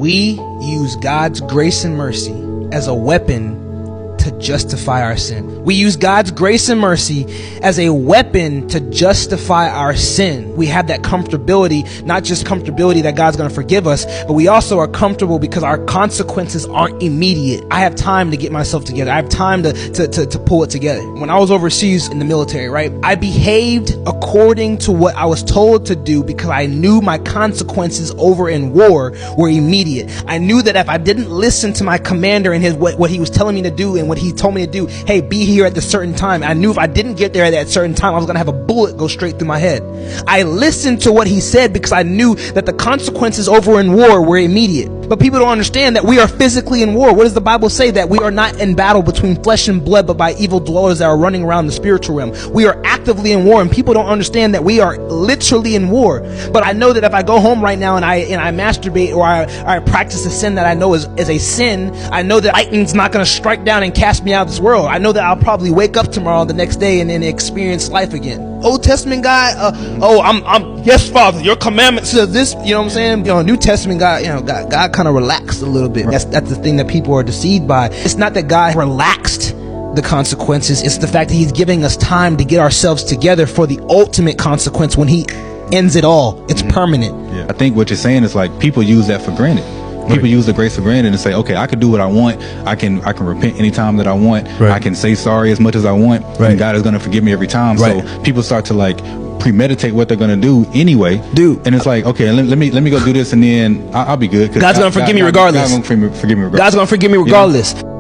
We use God's grace and mercy as a weapon to justify our sin. We use God's grace and mercy as a weapon to justify our sin. We have that comfortability, not just comfortability that God's going to forgive us, but we also are comfortable because our consequences aren't immediate. I have time to get myself together. I have time to pull it together. When I was overseas in the military, right, I behaved according to what I was told to do because I knew my consequences over in war were immediate. I knew that if I didn't listen to my commander and what he was telling me to do and what he told me to do, hey, be here at the certain time. I knew if I didn't get there at that certain time, I was going to have a bullet go straight through my head. I listened to what he said because I knew that the consequences over in war were immediate. But people don't understand that we are physically in war. What does the Bible say? That we are not in battle between flesh and blood, but by evil dwellers that are running around the spiritual realm. We are actively in war, and people don't understand that we are literally in war. But I know that if I go home right now and I masturbate or I practice a sin that I know is a sin, I know that lightning's not going to strike down and cast me out of this world. I know that I'll probably wake up tomorrow, the next day, and then experience life again. Old Testament guy, I'm yes, Father, your commandment says this. You know what I'm saying? New Testament guy, God kind of relaxed a little bit. That's the thing that people are deceived by. It's not that God relaxed the consequences. It's the fact that he's giving us time to get ourselves together for the ultimate consequence when he ends it all. It's permanent. Yeah. I think what you're saying is like people use that for granted. People use the grace for granted and say, okay, I can do what I want. I can repent anytime that I want. Right. I can say sorry as much as I want. Right. And God is going to forgive me every time. Right. So people start to like premeditate what they're going to do anyway. And it's like, okay, let me go do this and then I'll be good. God's going to forgive me regardless. God's going to forgive me regardless. God's going to forgive me regardless.